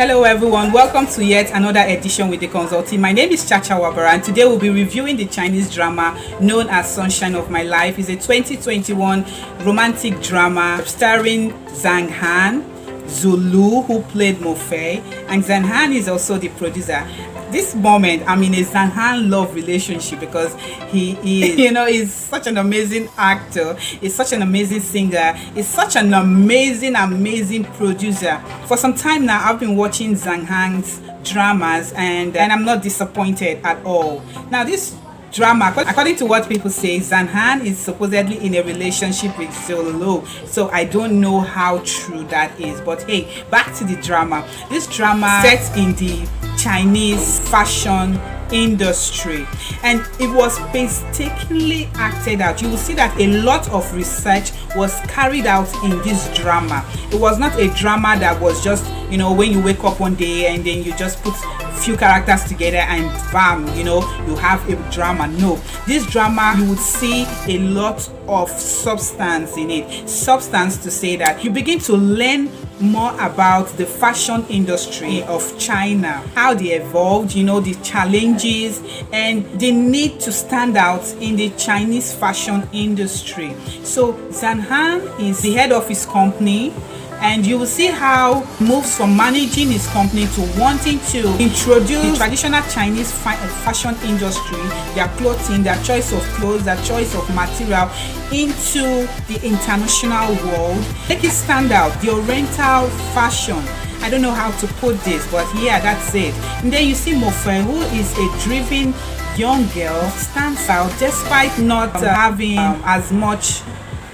Hello everyone, welcome to yet another edition with the Consulting. My name is Chacha Wabara and today we'll be reviewing the Chinese drama known as Sunshine of My Life. It's a 2021 romantic drama starring Zhang Han, Zulu, who played Mofei, and Zhang Han is also the producer. This moment I'm in a Zhang Han love relationship because he is, he's such an amazing actor, he's such an amazing singer, he's such an amazing producer. For some time now I've been watching Zhang Han's dramas and I'm not disappointed at all. Now this drama, according to what people say, Zhang Han is supposedly in a relationship with Zulu, so I don't know how true that is, but hey, back to the drama. This drama set in the Chinese fashion industry and it was painstakingly acted out. You will see that a lot of research was carried out in this drama. It was not a drama that was just, when you wake up one day and then you just put few characters together and bam, you have a drama. No, this drama, you would see a lot of substance in it. Substance to say that you begin to learn more about the fashion industry of China, how they evolved, the challenges and the need to stand out in the Chinese fashion industry. So Zhang Han is the head of his company, and you will see how he moves from managing his company to wanting to introduce the traditional Chinese fashion industry, their clothing, their choice of clothes, their choice of material into the international world. Make it stand out, the Oriental fashion. I don't know how to put this, but yeah, that's it. And then you see Mofei, who is a driven young girl, stands out despite not having as much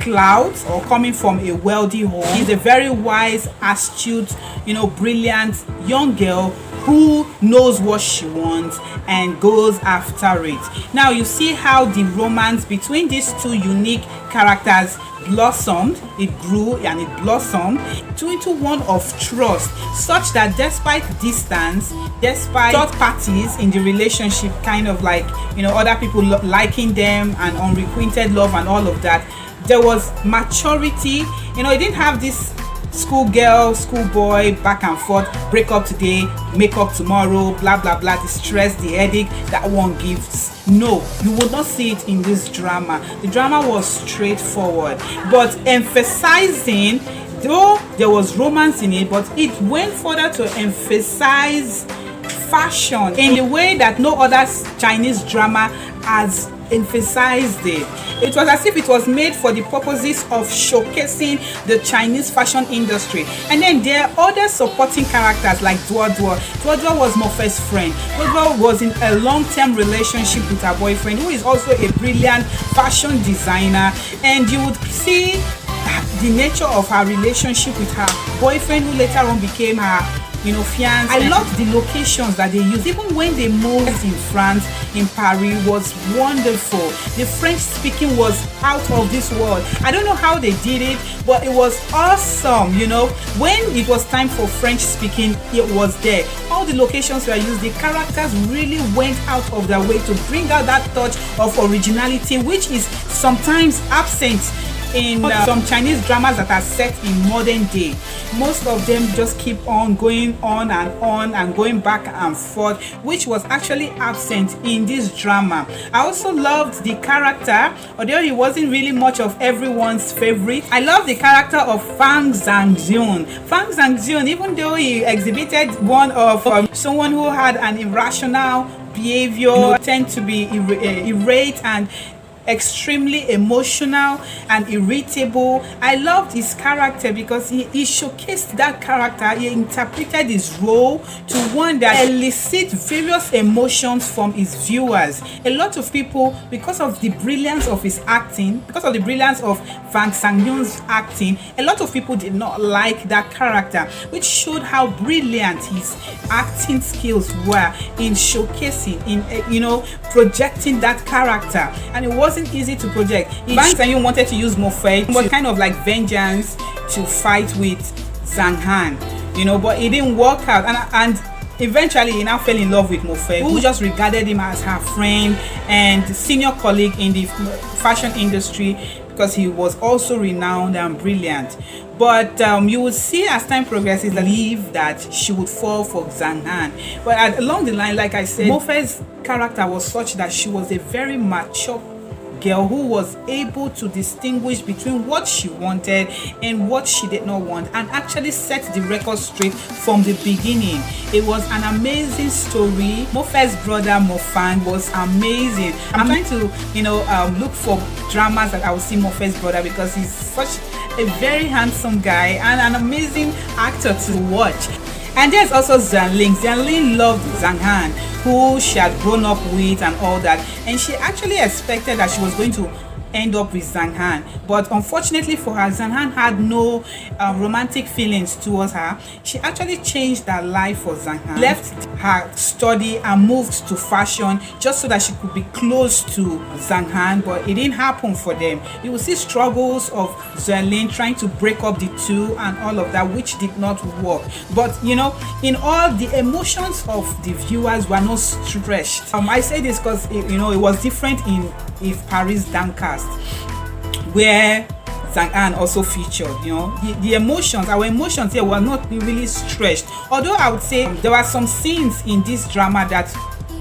clout or coming from a wealthy home. She's a very wise, astute, brilliant young girl who knows what she wants and goes after it. Now you see how the romance between these two unique characters blossomed. It grew and it blossomed into one of trust, such that despite distance, despite third parties in the relationship, kind of like other people liking them and unrequited love and all of that, there was maturity. It didn't have this schoolgirl, schoolboy back and forth, break up today, make up tomorrow, blah blah blah, the stress, the headache that one gives. No, you would not see it in this drama. The drama was straightforward, but emphasizing, though there was romance in it, but it went further to emphasize fashion in the way that no other Chinese drama has emphasized it. It was as if it was made for the purposes of showcasing the Chinese fashion industry. And then there are other supporting characters like Duo. Duo was Mofei's friend. Duo was in a long-term relationship with her boyfriend, who is also a brilliant fashion designer, and you would see the nature of her relationship with her boyfriend, who later on became her fiance. I love the locations that they used. Even when they moved in France, in Paris, was wonderful. The French speaking was out of this world. I don't know how they did it, but it was awesome. When it was time for French speaking, it was there. All the locations were used. The characters really went out of their way to bring out that touch of originality, which is sometimes absent in some Chinese dramas that are set in modern day. Most of them just keep on going on and going back and forth, which was actually absent in this drama. I also loved the character, although he wasn't really much of everyone's favorite. I love the character of Fang Zhangjian. Fang Zhangjian, even though he exhibited one of someone who had an irrational behavior, tend to be irate and extremely emotional and irritable. I loved his character because he showcased that character. He interpreted his role to one that elicits various emotions from his viewers. A lot of people, because of the brilliance of his acting, because of the brilliance of Fang Zhangjian's acting, a lot of people did not like that character, which showed how brilliant his acting skills were in showcasing, in projecting that character. And it wasn't easy to project. Fang Zhangjian wanted to use Mofei, it was kind of like vengeance to fight with Zhang Han, but it didn't work out. And eventually he now fell in love with Mofei, who just regarded him as her friend and senior colleague in the fashion industry, because he was also renowned and brilliant. But you will see as time progresses, believe that she would fall for Zhang Han. But along the line, like I said, Mo Fei's character was such that she was a very mature girl who was able to distinguish between what she wanted and what she did not want, and actually set the record straight from the beginning. It was an amazing story. Mo Fei's brother Mo Fan was amazing. I'm trying to look for dramas that I will see Mo Fei's brother, because he's such a very handsome guy and an amazing actor to watch. And there's also Zhang Ling. Zhang Ling loved Zhang Han, who she had grown up with and all that, and she actually expected that she was going to end up with Zhang Han, but unfortunately for her, Zhang Han had no romantic feelings towards her. She actually changed her life for Zhang Han, left her study and moved to fashion just so that she could be close to Zhang Han, but it didn't happen for them. You will see struggles of Zhang Lin trying to break up the two and all of that, which did not work. But in all, the emotions of the viewers were not stretched. I say this because it was different in If Paris Downcast, where Zhang Han also featured. The emotions, our emotions here were not really stretched. Although I would say there were some scenes in this drama that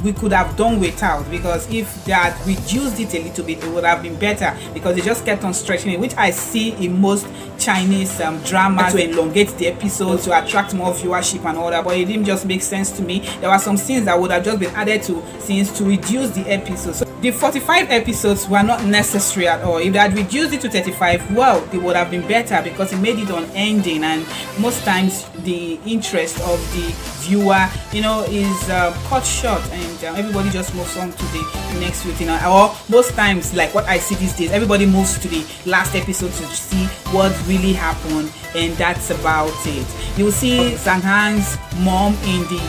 we could have done without, because if they had reduced it a little bit, it would have been better, because they just kept on stretching it, which I see in most Chinese dramas, to elongate the episodes to attract more viewership and all that. But it didn't just make sense to me. There were some scenes that would have just been added to scenes to reduce the episodes. So the 45 episodes were not necessary at all. If they had reduced it to 35, well, it would have been better, because it made it unending, and most times the interest of the viewer is cut short, and everybody just moves on to the next video, or most times, like what I see these days, everybody moves to the last episode to see what really happened, and that's about it. You will see Zhang Han's mom in the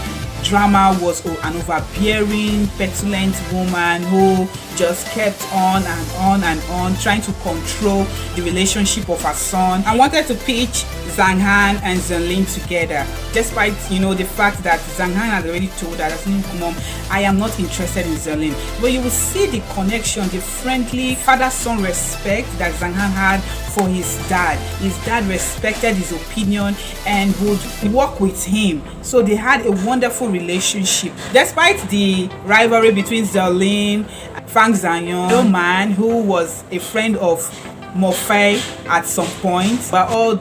drama was an overbearing, petulant woman who just kept on and on and on, trying to control the relationship of her son, and wanted to pitch Zhang Han and Zhang Ling together, despite the fact that Zhang Han had already told her that, Mom, I am not interested in Zhang Ling. But you will see the connection, the friendly father-son respect that Zhang Han had for his dad. His dad respected his opinion and would work with him, so they had a wonderful relationship. Despite the rivalry between Zhang Ling and Fang Zhanyong, a man who was a friend of Mo Fei at some point, but all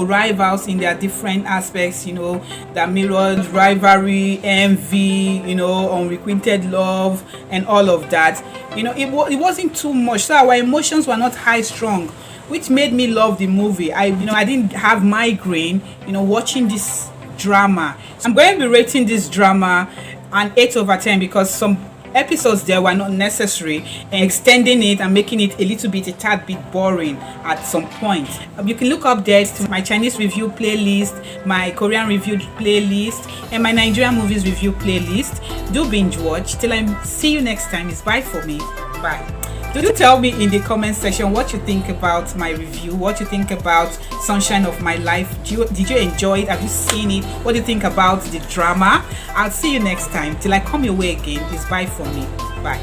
rivals in their different aspects, that mirrored rivalry, envy, unrequited love, and all of that. It wasn't too much, so our emotions were not high strung, which made me love the movie. I didn't have migraine watching this drama. I'm going to be rating this drama an 8/10, because some episodes there were not necessary, and extending it and making it a little bit, a tad bit boring at some point. You can look up there to my Chinese review playlist, my Korean review playlist, and my Nigerian movies review playlist. Do binge watch. Till I see you next time. It's bye for me. Bye. Do tell me in the comment section what you think about my review, what you think about Sunshine of My Life. Did you enjoy it? Have you seen it? What do you think about the drama? I'll see you next time. Till I come your way again, it's bye for me. Bye.